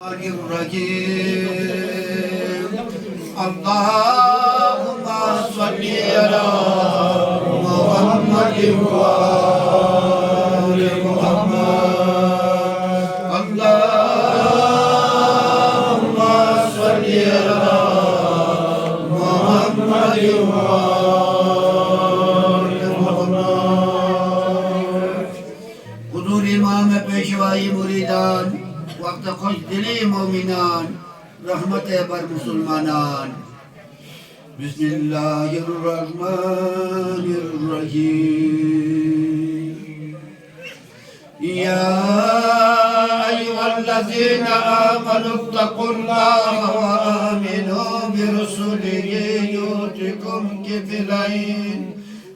الرجيم اللهم صل على محمد وآل محمد اللهم صل على محمد وآل محمد حضور امام پیشوائی مریدان وقت خوش دلی مومنان رحمت بر مسلمانان بسم الله الرحمن الرحیم یا ایها الذین آمنوا اتقوا الله وآمنوا برسله یؤتکم کفلین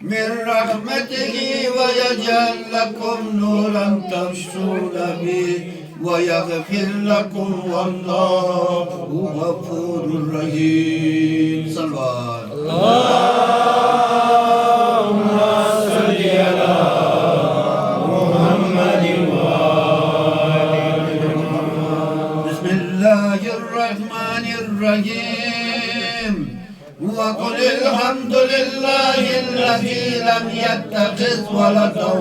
من رحمته ويجعل لكم نورا تمشون به ويغفر لكم والله غفور رحيم صلوات اللهم صل على محمد وآل محمد بسم الله الرحمن الرحيم وقل الحمد لله الذي لم يتخذ ولدا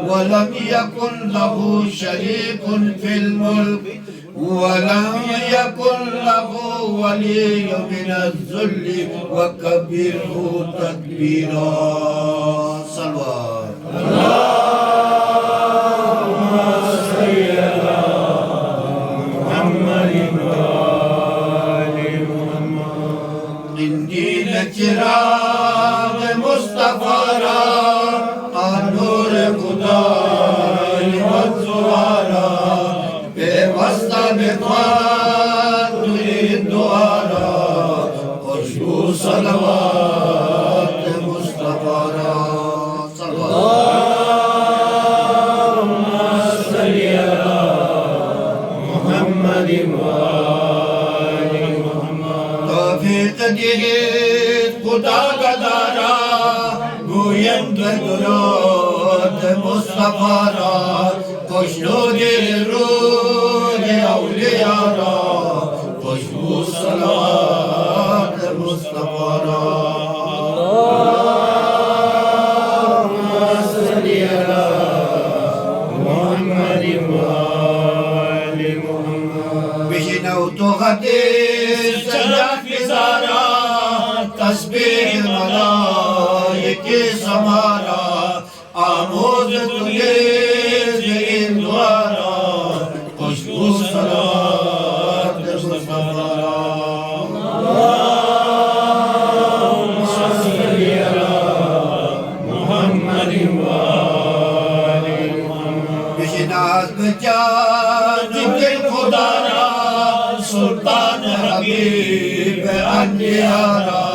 ولم يكن له شريك في الملك ولم يكن له ولي من الذل وكبره تكبيرا صلوات اللهم صل على محمد چراغ مصطفیٰ را نور خدا مزوارا پیوستہ بخواد توی دوارا خوشبو صلوات مصطفیٰ را اللہم صلی علی محمد وآل محمد توفیق دیئے خدا گدارا گویم درود مصطفیٰ را خوشنود روح اولیاء را خوشبو صلوات مصطفیٰ را اللهم صل علی محمد وآل محمد بشنو تو حدیث سجاد بزارا تسبیح ملائک سمارا آموز تلیز این دوارا خوشبو صلوات مصطفیٰ را اللهم صل علی محمد وآل محمد بشناز بجان دل خدا را سلطان حبیب انبیاء را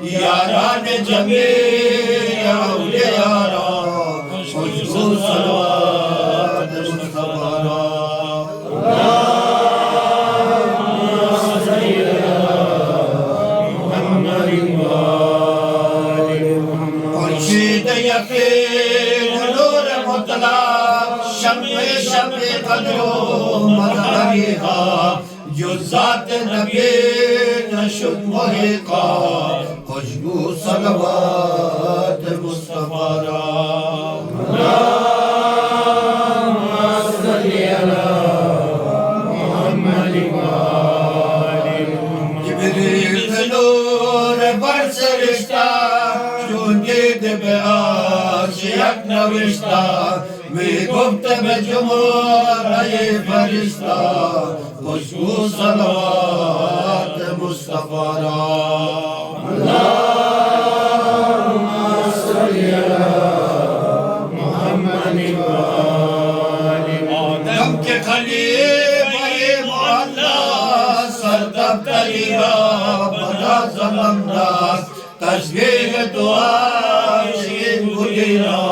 یاران جمیع اولیاء را خوشبو صلوات مصطفیٰ را اللهم صل علی محمد وآل محمد خورشید یقین نور مطلق شمع قدر و مظہریها جو ذات نبی نشد محقا خوشبو صلوات مصطفیٰ را اللهم صل علی محمد وآل محمد جبریل نور بر سرشتہ چون دید به عرش یک نوشتہ می گفت به جمهور ای فرشتہ خوشبو صلوات مصطفیٰ را اللهم صل علی محمد وآل آدم کے خلیفہ معلی سردفتری را بنا زمنداز تشبیح دعا شید گلی را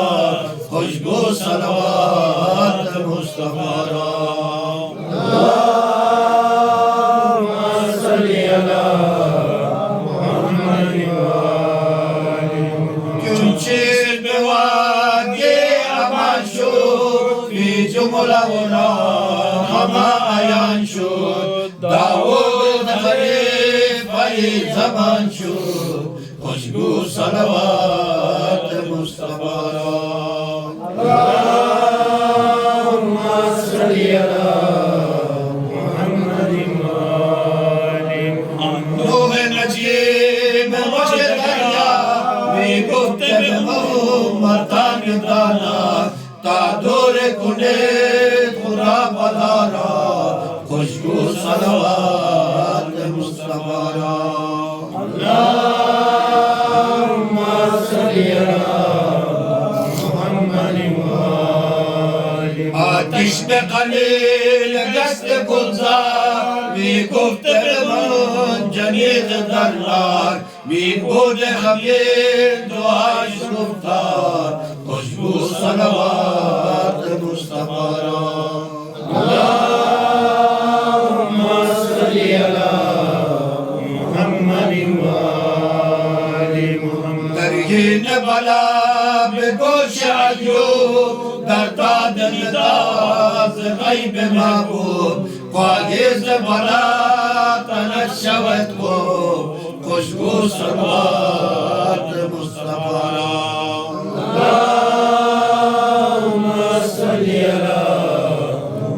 خوشبو صلوات مصطفیٰ را اللهم صل علی محمد وآل محمد چون چیز به وادی امان شد بی جمله و همه عیان شد داود خلیفه زمان شد خوشبو صلوات مصطفی را اللهم صل علی محمد و آل محمد روح نجیب وقت دریا می گفت به امتان دانا تا دور کنه خدا بلا را خوشبو صلوات مصطفی را اللهم صل علی محمد و آل محمد آتش به قلیل دست گلزار می گفت به من جنیق در نار می بود خمیر دعاش گفتار خوشبو صلوات مصطفی را اللهم صل علی محمد و آل محمد ترهین بلا به گوش ایوب در داد نداز غیب معبود فایز بلا تنش شود خوب خوشبو صلوات مصطفی را اللهم صل علی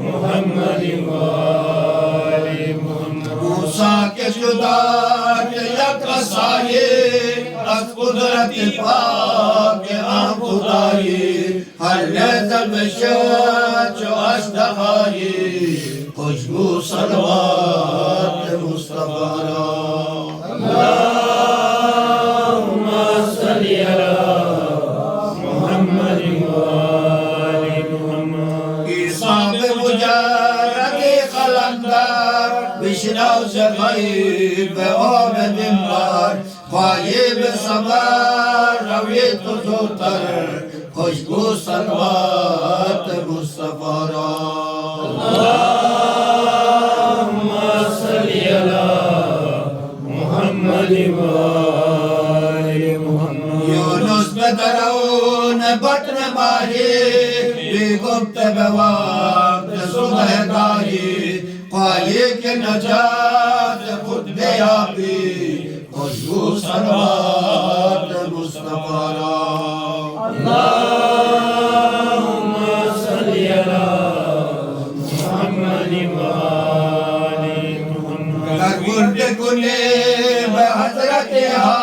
محمد و آل محمد موسی کے جدا کے یک رسائی از قدرت پاک آن خدایی هر لحظه بشد چو اشتهایی خوشبو صلوات مصطفی را اللهم صل علی محمد و آل محمد عیسی به مجرد قلندر بشنو ز غیب آب منبر غایب صبر روی تو زودتر خوشبو صلوات مصطفی را اللهم صل علی محمد و آل محمد یونس به درون بطن ماهی بی گفت به وقت صبح داری پایی که نجات خود بیابی خوشبو صلوات مصطفی را اللهم صل علی محمد و آل محمد در گرد کنی به حضرت ها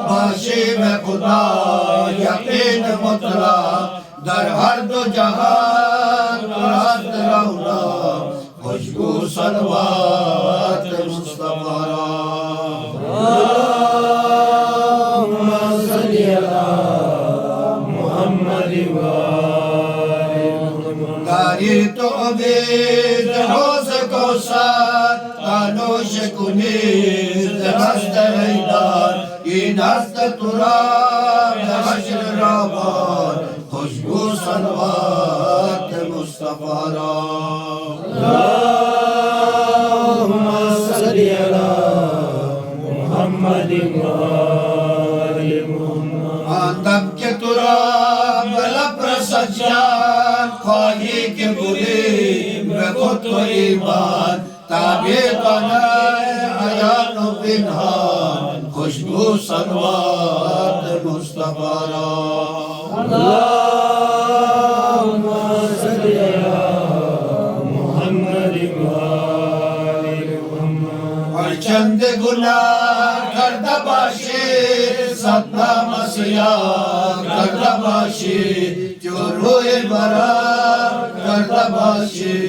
باشی به خدا یقین مطلق در هر دو جهان راست رونا خوشبو صلوات مصطفی را اللهم صل علی محمد و آل محمد داری تو امید حوض کوثر تا نوش کنی ز دست حیدر این است تو را به حشر رابان خوشبو صلوات مصطفی را اللهم صل علی محمد و آل محمد آن دم که تو را به لب رسد جان خواهی که بودی به خود تو ایمان تابع کنه عیان و پنهان خوشبو صلوات مصطفی را اللهم صل علی محمد و آل محمد هرچند گناه کرده باشی صد نام سیاه کرده باشی جو روی برا کرده باشی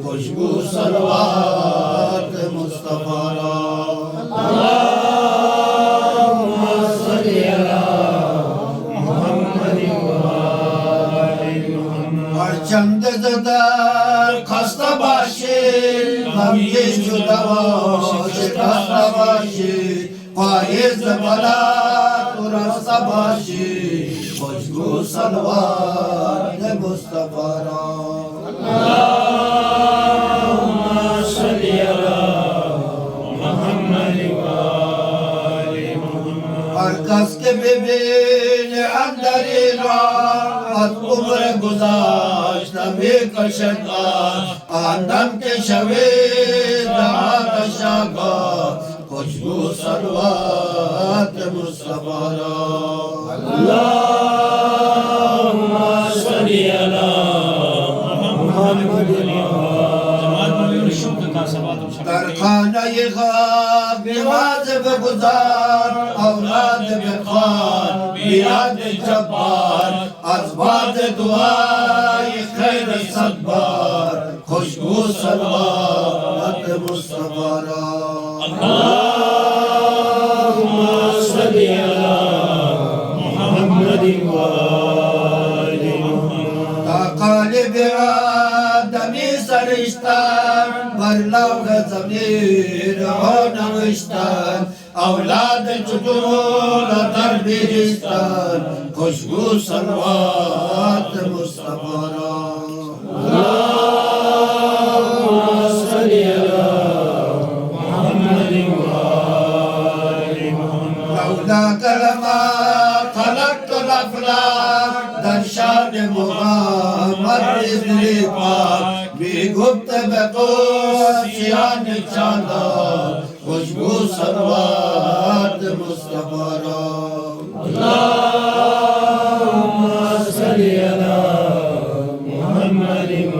خوشبو صلوات مصطفی را اللهم صل علی محمد و آل محمد هرچند زدر خسته باشی غمگین شده و شکسته باشی پایز بلا تو رسته باشی خوشبو صلوات مصطفی را اللهم صل علی محمد و آل محمد هر کس که ببینه اندر راه از عمر گذشته می کشد آن دم که شوید सलवात मुस्तफा अल्लाहुम्मा सल्ली अला मुहम्मद कारखाना ये ख्वाब नमाज बेगुजार औलाद बेखान बियाद जब्बार अज़बाद दुआ ये खैर सब्बार खुशबू सलवात मुस्तफा अल्लाहुम्मा सल्ली अला मुहम्मद व आलि मुहम्मद ताक़ालिब आदमी सरिश्तान बरलाव ज़मीर हो नविश्तान औलाद चुटूर दरबिस्तान खुशबू सलवात मुस्तफा अल्लाहुम्मा सल्ली अला मुहम्मद व आलि मुहम्मद लौला कलमा खलक़तुल अफ़लाक दर्शान मुहम्मद इज़्नि पाक बेगुप्त बेक़ोसियान चांदा खुशबू सलवात मुस्तफा अल्लाहुम्मा सल्ली अला मुहम्मद व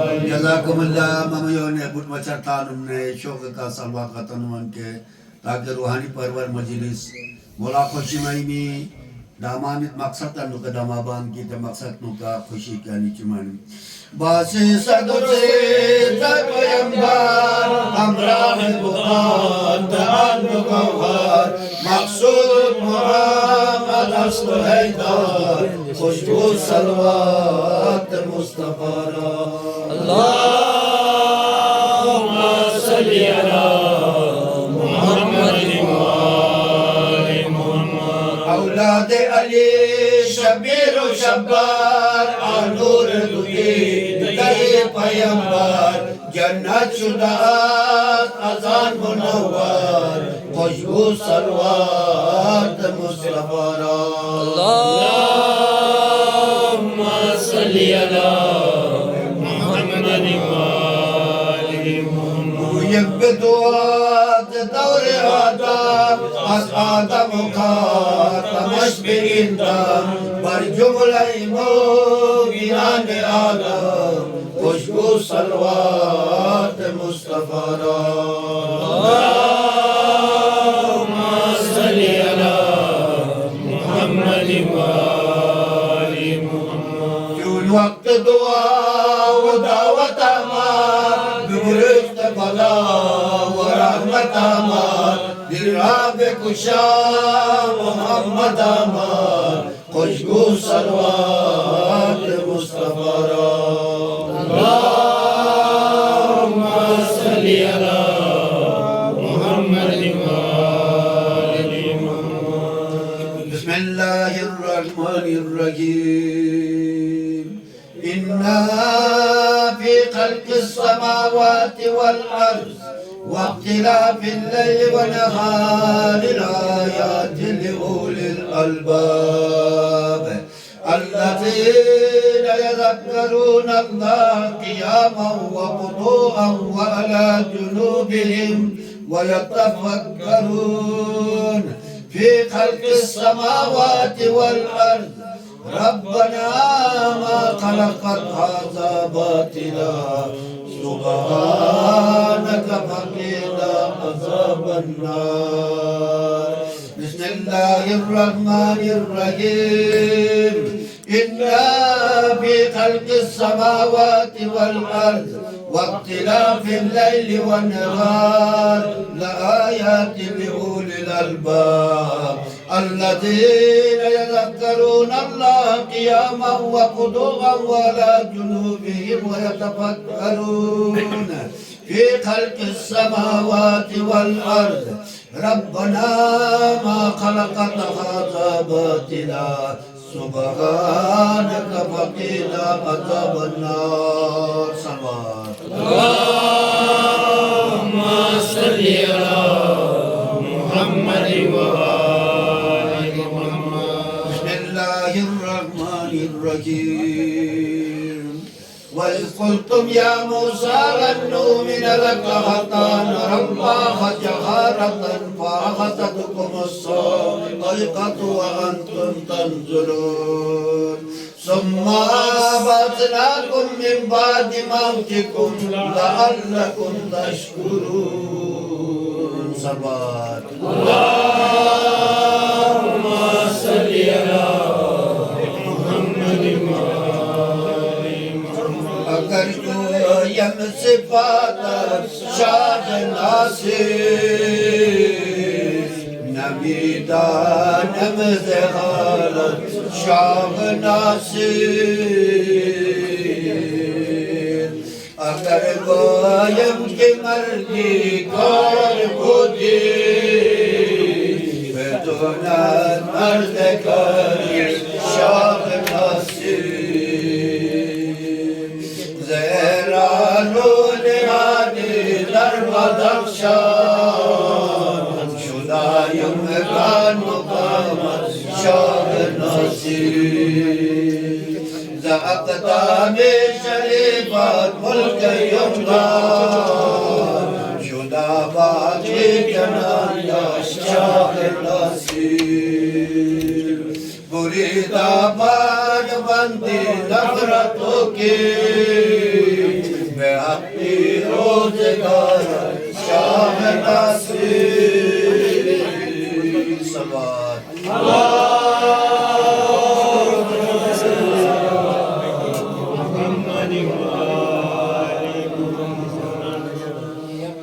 आलि जज़ाकुमुल्लाह ममयों ने बुट मचरता ने शौक का सलवात का तनवन के ताकि रूहानी परवर मजलिस मोला खुशी में दामानित मकसद नुका दामाबान की ते मकसद नुका खुशी का निचमान बासे सदुसे तकयंबार हमराह बुखार दान गौहर मकसूद मुहम्मद अस्ल हैदर खुशबू सलवात मुस्तफा अल्लाहुम्मा सल्ली अला मुहम्मद व आलि मुहम्मद औलाद अली शबीर व शब्बार आनूर दुए दे पैगंबर जन्नत शुदा अज़ान मुनव्वर खुशबू सलवात मुस्तफा अल्लाहुम्मा सल्ली अला मुहम्मद व आलि मुहम्मद يبدوات دور آدم از آدم و خاتمش بگیردم بر جمله مومنان آدم خوشبو صلوات مصطفی را اللهم صل على محمد و آل محمد چون وقت دعا و دعوت آمد بگرفت بلا و رحمت آمد دل را بکشا محمد آمد خوشبو صلوات مصطفی را اللهم صل على محمد و آل محمد بسم الله الرحمن الرحيم إنا في خلق السماوات والأرض واختلاف الليل والنهار لآيات لأولي الألباب الذين يذكرون الله قياما وقعودا وعلى جنوبهم ويتفكرون في خلق السماوات والأرض ربنا ما خلقت هذا باطلا سبحانك فقنا عذاب النار بسم الله الرحمن الرحيم إنا في خلق السماوات والأرض واختلاف الليل والنهار لآيات لأولي الألباب الذين يذكرون الله قياما وقعودا وعلى جنوبهم ويتفكرون في خلق السماوات والأرض ربنا ما خلقت هذا باطلا سبحانك فقنا عذاب النار صلوات اللهم صل على محمد و آل محمد بسم الله الرحمن الرحيم وإذ قلتم يا موسى لن نؤمن لك حتى نرى الله جهارة فأخذتكم الصاعقة وأنتم تنظرون ثم بعثناكم من بعد موتكم لعلكم تشكرون صبات اللهم صل على محمد अगर तू यम सिफात शाद नासिर नबीदा नम ज़हारत शाह नासिर अगर गोयम की मर्जी कर खुदी बेदुनात मर्द कर Shah Nasir Darmadakşan Şudayım kan mukamat şah nasir Zaakta-i şerifat mulk-i yumdan Şuda baki canan yaş şah nasir Burida bad bandi nafrato ki Beakti rozgar Şah Nasir Sabat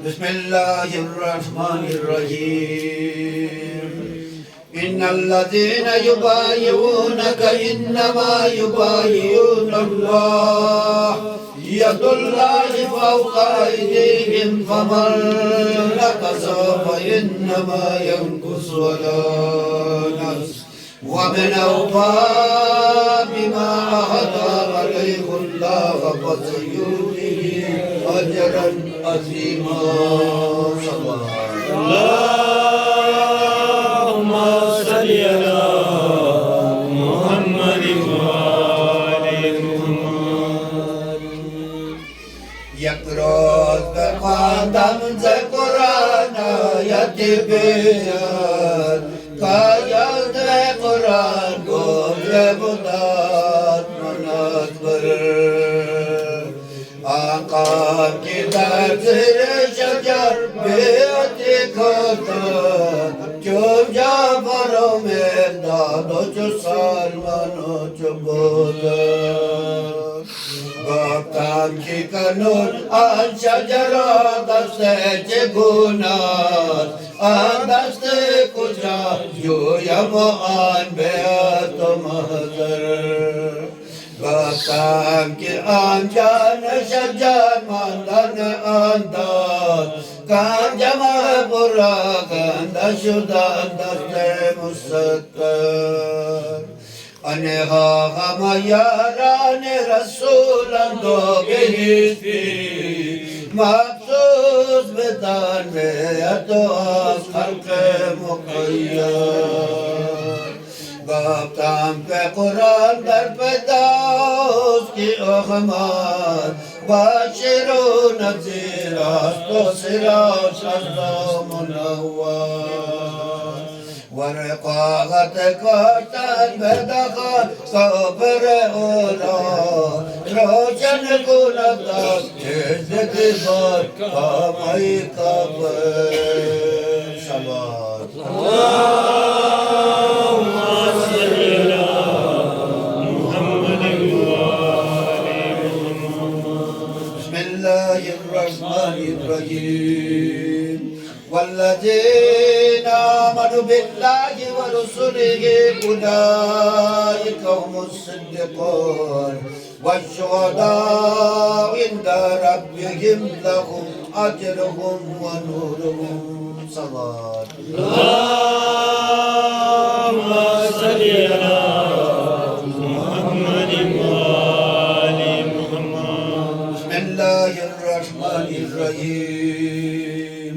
Bismillahirrahmanirrahim İnnellezîne yubâyi'ûneke innemâ yubâyi'ûnallâh Yadullahi fawqa eydihim femen nakasa feinnema yenkusu ala nafs ve men evfâ bima ahada aleyhullah feseyûtihi ecren azîmâ Allahümme salli ala Muhammedin ve ali Muhammed Yakroz ve kadam ze Kur'an ayeti beyan Kayal ve Kur'an gole budat manatvar Aqab ki derzir şecer biyati katan Çöp Cafer-o Merdad o çö Salman o çö Budan Baktan ki kanun an şecera daste çegunat An daste kuca yuyam an beat-o mahzar Baktan ki an can-ı şecer mandan-ı andat Kan cama burakan da şudan daste musakkar Aneha hama yarane Rasulan do behisti Mahsus bedan ve yato az halk-ı mukayyar Gaptam pe Kur'an dar pedaus ki ohmat Bashiru nazir asto siraj asdo munawwar ورقاغت کاشتن بدخل صبر اولا روشن کند جزد بار کامای کبر شباد اللهم صل على محمد وآل محمد بسم الله الرحمن الرحيم والذين آمنوا بالله ورسله أولئك هم الصديقون والشهداء عند ربهم لهم أجرهم ونورهم صلاة اللهم صل على محمد وآل محمد بسم الله الرحمن الرحيم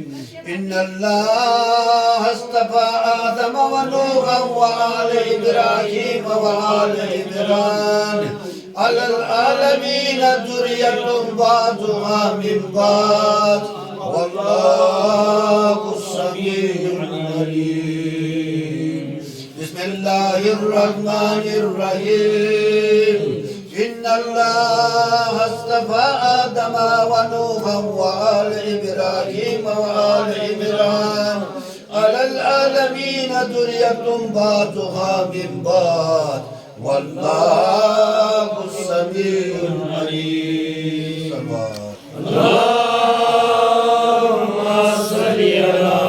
إن الله اصطفى آدم ونوحا وآل إبراهيم وآل عمران अलल आलमीन ज़ुर्रियतुम बाज़ुहा मिन बाज़ वल्लाहु समीउन अलीम। बिस्मिल्लाहिर्रहमानिर्रहीम। इन्नल्लाह अस्तफ़ा आदम व नूहन व आल इब्राहीम व आल इमरान अलल आलमीन ज़ुर्रियतुम बाज़ुहा मिन बाज़ वल्लाहु समीउन अलीम। अल्लाहुम्मा सल्ली अला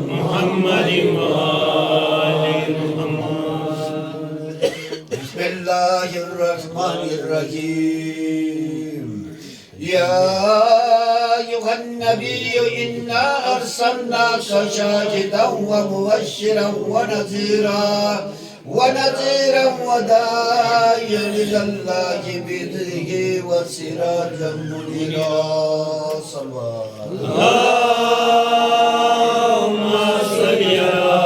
मुहम्मद व आलि मुहम्मद। बिस्मिल्लाहिर्रहमानिर्रहीम। या अय्युहन नबिय्यु इन्ना अर्सलनाका शाहिदन व मुबश्शिरन व नज़ीरा वदाइयन इलल्लाहि बिइज़निहि व सिराजम मुनीरा। अल्लाहुम्मा सल्ली अला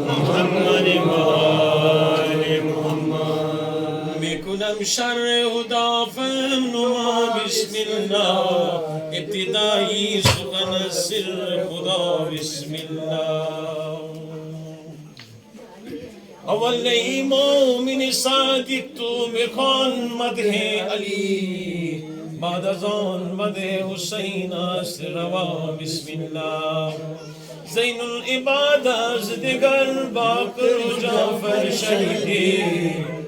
मुहम्मद व आलि मुहम्मद। बिकुलम शर्र हुदा फनुमा बिस्मिल्लाह इब्तिदाई सुबन सिर खुदा बिस्मिल्लाह। अव्वल मोमिन सादिक तू मिखान मदहे अली बादज़ान मदहे हुसैन रवा बिस्मिल्लाह। ज़ैनुल इबादा दिगर बाकर जाफर शहीदी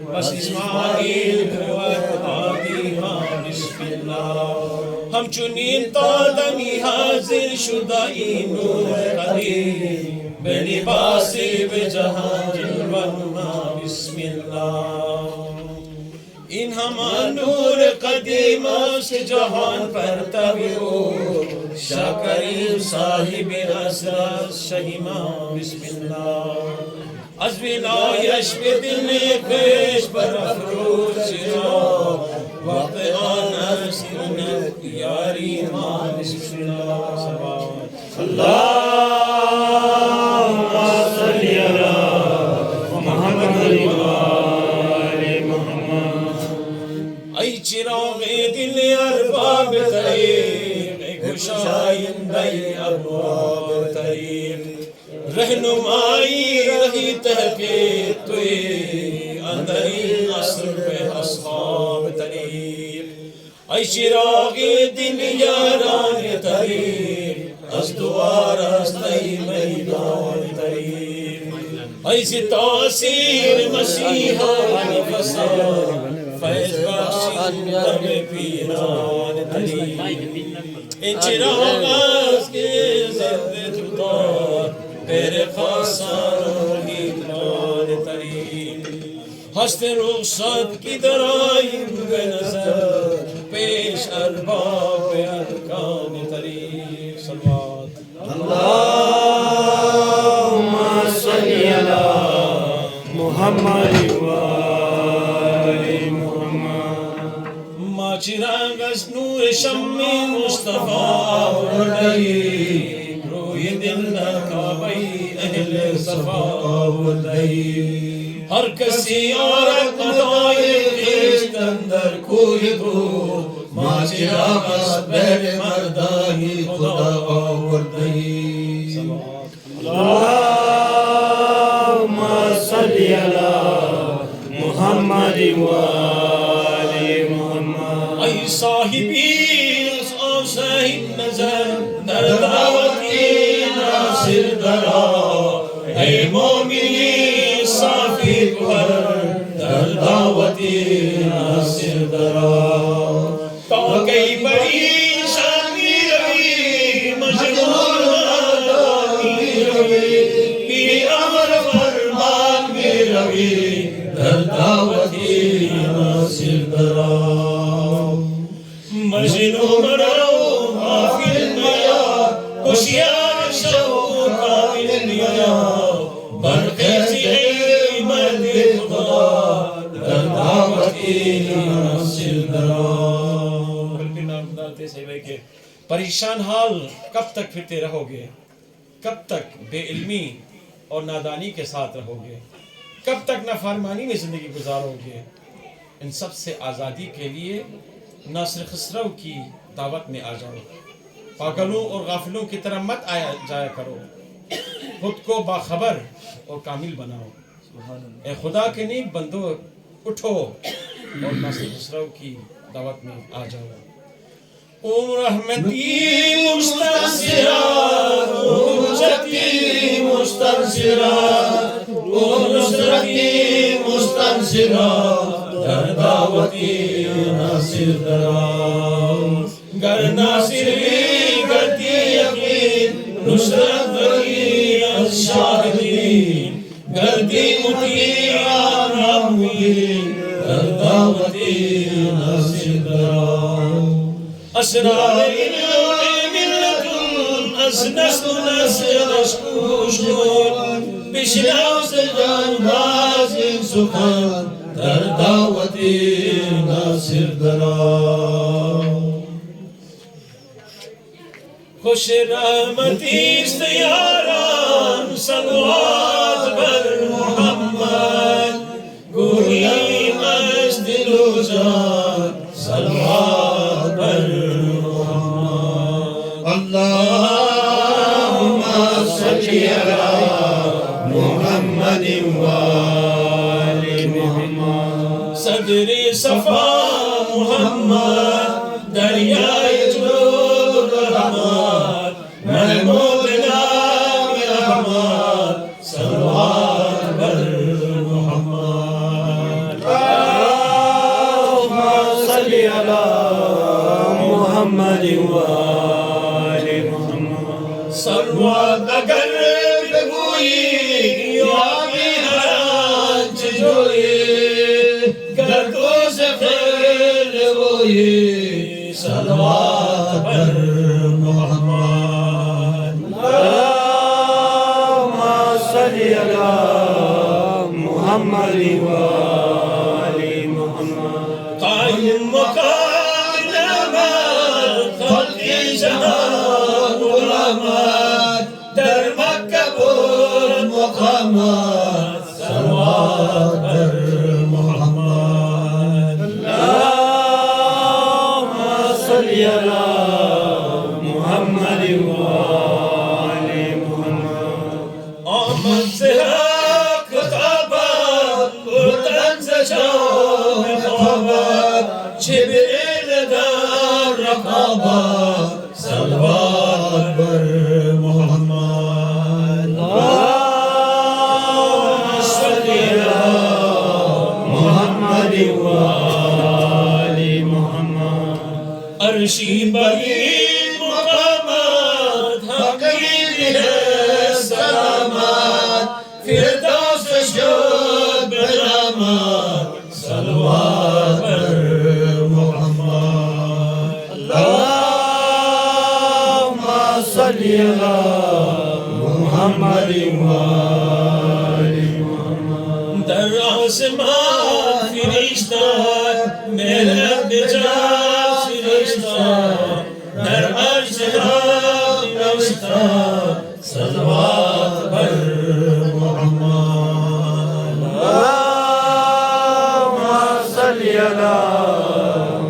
बस इस्माइल हादी बिस्मिल्लाह। हम चुनीं तादमी हाजिर शुदा नूर कदीम बेलिबासी बेजहां जिलवन्ना बिस्मिल्लाह। इन हम नूर कदीम से जहान पर तबियो शाकरीम साहिब असरा शहीमा बिस्मिल्लाह। अज़विलायश बिदिल पेश पर अफरोज वक्त आना सिरनत यारी मां बिस्मिल्लाह। अल्लाहुम्मा सल्ली अला मुहम्मद व आलि मुहम्मद। ऐ चिराग़े दिल अरबाब तरीक़ ऐ खुशाइंदे अरबाब तरीक़ रहनुमाई रही तहक़ीक़ तुई अंदरी असर पे अस्हाब तरीक़। ऐ चिराग़े दिल यारान तरीक़ अज़ दुआरस्तई मैदान तरीक़। ऐ तासीर मसीहा फसाद फैज़ बख्श दम पीरान तरीक़। इन चिराग़ के ज़र्रे तुतार तेरे खासारों की मान तरीक़। हस्ते रुख़सत की दराइम बेनज़र पेश अरबाब अरकान तरीक़। सल्लल्लाहु अल्लाहुम्मा सल्ली अला मुहम्मद व आलि मुहम्मद। मा चिराग़ नूर शम्मे मुस्तफ़ा वरदई रोय दिल नकाबई अहले सफ़ा वरदई। हर कसी और कदाए ख़िश्त अंदर कोई दो मा चिराग़ बैर मर्दाही खुदा वरदई। अल्लाहुम्मा सल्ली अला मुहम्मद व आलि मुहम्मद। ऐ साहिबी साहिब नज़र दर दावती नासिर दरा ऐ मोमिनी साफ़ी गुहर दर दावती नासिर दरा। तो कई बड़ी शानी रवि मजबूर नादानी रवि पीर अमर फरमान में रवि दर दावती नासिर दरा। मजनू मरो हाफिल नया होशियार शौ काबिल नया बरक़े से मर्द खुदा दर दावती नासिर दरा। परेशान हाल कब तक फिरते रहोगे? कब तक बेइल्मी और नादानी के साथ रहोगे? कब तक नाफरमानी में जिंदगी गुजारोगे? इन सब से आज़ादी के लिए नासिर खसरो की दावत में आ जाओ। पागलों और गाफिलों की तरह मत आया जाया करो, खुद को बाखबर और कामिल बनाओ। ए खुदा के नेक बंदो, उठो और नासिर खसरो की दावत में आ जाओ। ओ रहमती मुस्तनसिरा, ओ हुज्जती मुस्तनसिरा, ओ नुसरती मुस्तनसिरा, दर दावती नासिर दराओ। गर नासिरी गति यकीन, नुसरत बरी शाहिदीन, गर्दी मुतिया रामुदीन, दर दावती नासिर दराओ। असरार मिल्लतुन असनस्त नसर अशकुशुन, बिशनाव से जानबाज सुखान, दर दावती नासिर दराओ। खुश रहमती यारान सलवात बर मोहम्मद, गोई मस्त दिलो जान सलवात बर मोहम्मद। अल्लाहुम्मा सल्ली अला मुहम्मदिन व आलि मुहम्मद। सदरे सफा मुहम्मद, दरियाए जोग रहमत, महमूद नाम रहमत, सलवात बर मोहम्मद। अल्लाहुम्मा सल्ली अला मुहम्मदिन व आलि मुहम्मद। सलवात अगर बेगुई या बिहराज जोई, गर्दों से फैल गोई, सलवात बर मोहम्मद। अल्लाहुम्मा सल्ली अला मुहम्मदिन व आलि मुहम्मद। कायम मकाम नमत खल्क़ी जहान गुलामत, दर मक्का पुर मुक़ामत, सलवात बर मोहम्मद। अल्लाहुम्मा सल्ली अला मुहम्मदिन व आलि मुहम्मद। आमद से हक खिताबत, गुर्दन से शाम ख़ाबत, जिब्रील दार रक़ाबत, सलवात बर मोहम्मद। अल्लाहुम्मा सल्ली अला मुहम्मदिन व आलि मुहम्मद। अर्शी बरी मुक़ामत, हक़ीक़ है सलामत, फिरदौस शुद बरामत, सलवात बर मोहम्मद। अल्लाहुम्मा सल्ली अला मुहम्मदिन व आलि मुहम्मद। दर आसमान फरिश्ता मेरे बिजा फरिश्ता, दर अर्श फरिश्ता, सलवात बर मोहम्मद। अल्लाहुम्मा सल्ली अला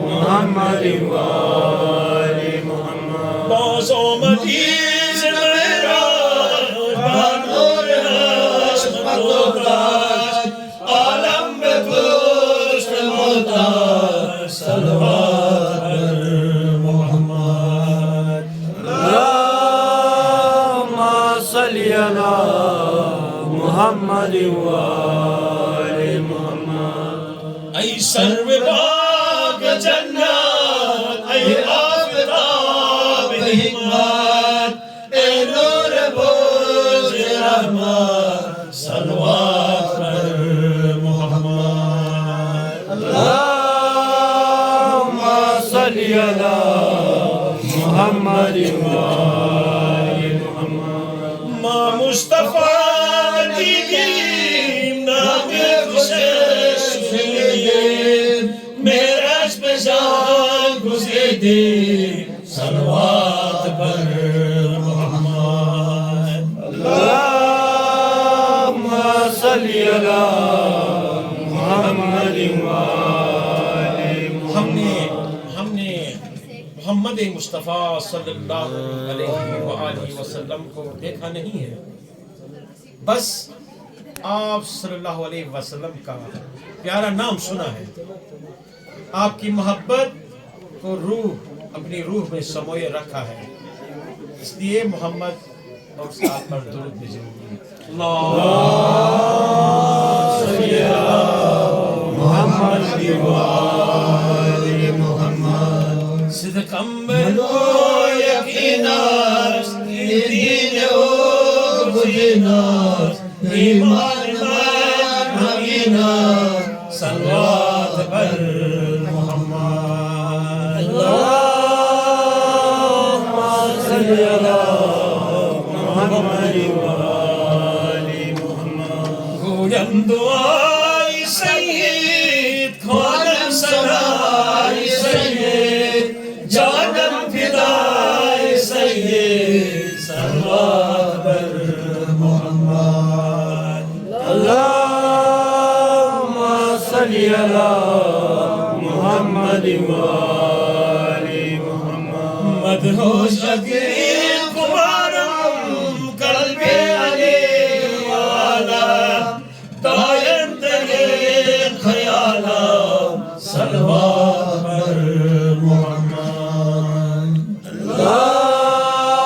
मुहम्मदिन व आलि मुहम्मद। बाज़ो मदीज़ मेरा बानूर हश्म मुताज, आलम में पुष्ट मुताज, सलवात बर मोहम्मद। अल्लाहुम्मा सल्ली अला मुहम्मदिन व आलि मुहम्मद। ऐ सर्वबाग जन्नत, ऐ आफ़ताब हिम्मत, ऐ नूर बुर्ज रहमत, सलवात बर मोहम्मद। अल्लाहुम्मा सल्ली अला मुहम्मदिन व आलि मुहम्मद। मा मुस्तफ़ा दीदी नाम खुशश मेराज पे जान गुज़िदी, सलवात बर मोहम्मद। अल्लाहुम्मा सल्ली अला मुहम्मदिन व मुस्तफ़ा सल्लल्लाहु अलैहि वसल्लम को देखा नहीं है, बस आप सल्लल्लाहु अलैहि वसल्लम का प्यारा नाम सुना है। आपकी मोहब्बत को अपनी रूह में समोए रखा है, इसलिए मोहम्मद और साथ पर दुरूद भेजिए। सिद्क़म बिलो यकीनस दीन ओ गुज़िनस ईमान हकीनस सल्लल्लाहु पर मोहम्मद अल्लाहुम्मा सल्ली अला मुहम्मद व आलि मुहम्मद। गोयम दुआई सय्यद ख्वाजम सराय सय्यद जानम फिदाई सय्यद सल्लल्लाहु पर मोहम्मद अल्लाहुम्मा सल्ली अला मुहम्मद व आलि मुहम्मद। मदहोश अकील कुमारम कल्बे अली वाला दायम तेरे ख्याला सल्लल्लाहु पर मोहम्मद अल्लाहुम्मा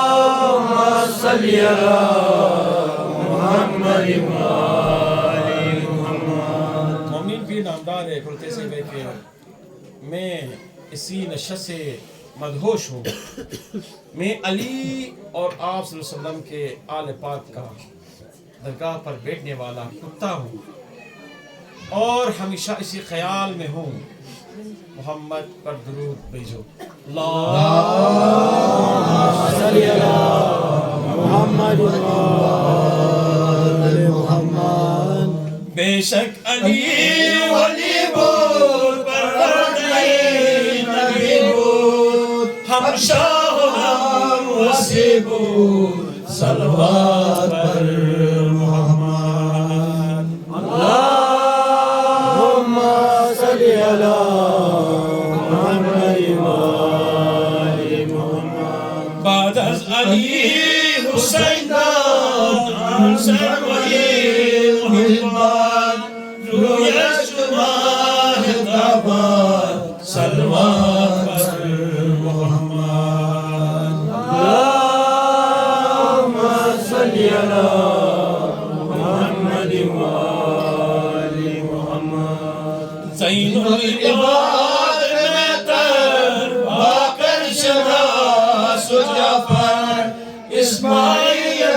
सल्ली अला मुहम्मद व आलि मुहम्मद। मोमिन भी नामदार है खुलते से गए कि मैं इसी नशत से मदहोश हूँ, मैं अली और आप सल्लल्लाहु अलैहि वसल्लम के आले पाक का दरगाह पर बैठने वाला कुत्ता हूँ और हमेशा इसी ख्याल में हूँ, मोहम्मद पर दुरूद भेजो। बेशक अली वली बोल पर नबी बोल हम शाह हम वसीबो सल्लल्लाहु पर मोहम्मद अल्लाहुम्मा सल्ली अला मुहम्मद व आलि मुहम्मद। बाद अज़ अली हुसैन हसन वली मुहम्मद रूए शुमार तबार सल्लल्लाहु पर मोहम्मद अल्लाहुम्मा सल्ली अला मुहम्मद व आलि मुहम्मद। ज़ैनुल इबाद में तर बाकर शरा सुजाफर इस्माइल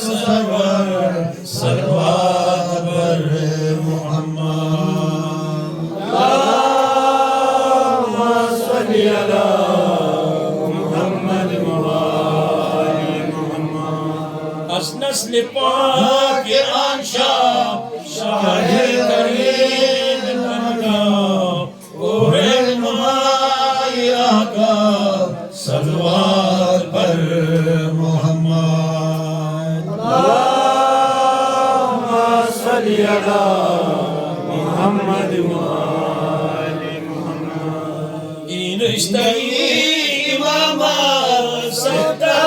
सरवर सल्लल्लाहु पर मोहम्मद अल्लाहुम्मा सल्ली अला मुहम्मद व आलि मुहम्मद। अस नस्ल पाक आंशा शाह करीम बनगा और नुमाई आका सल्लल्लाहु पर मोहम्मद अल्लाहुम्मा सल्ली अला मुहम्मद व आलि मुहम्मद। इन इश्तई इमामा सत्ता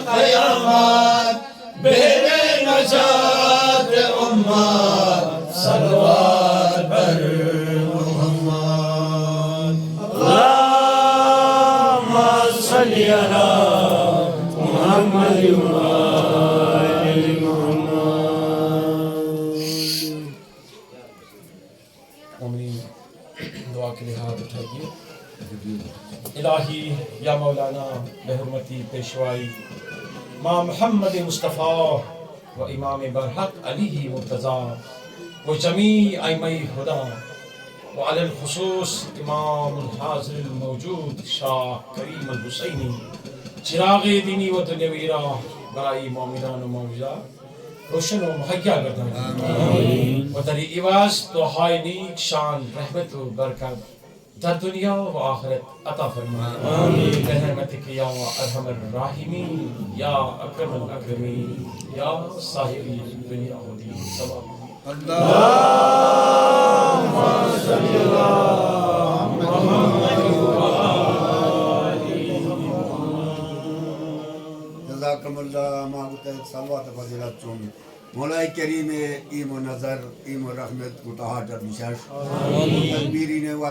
क़यामत बेरे नजात उम्मत सल्लल्लाहु पर मोहम्मद अल्लाहुम्मा सल्ली अला मुहम्मद व आलि मुहम्मद। आमीन। दुआ के लिए हाथ उठाइए। इलाही या मौलाना बेहुरमती पेशवाई माँ मोहम्मद मुस्तफ़ा व इमाम बरहक अली मुर्तज़ा व जमी आइमई हुदा व अलल खुसूस इमाम हाज़िर मौजूद शाह करीम अल हुसैनी चिराग़े दीनी व दुनियावी राह बराई मोमिनान व मौजूदा रोशन व मुहैया गर्दान व दरी इवाज़ दुआए नीक शान रहमत व बरकत दर दुनिया व आखिरत अता फरमाए आमीन। रहमतिक या अरहमर राहिमीन या अकरमल अकरमीन या साहिबी दुनिया व दीन सवाब। अल्लाहुम्मा सल्ली अला मुहम्मद व जज़ाकमुल्लाह माबूत सलवात फज़ीलतुम मौलाए करीम ईम नज़र ईम रहमत मुतहाजर बिशाश तकबीरीन व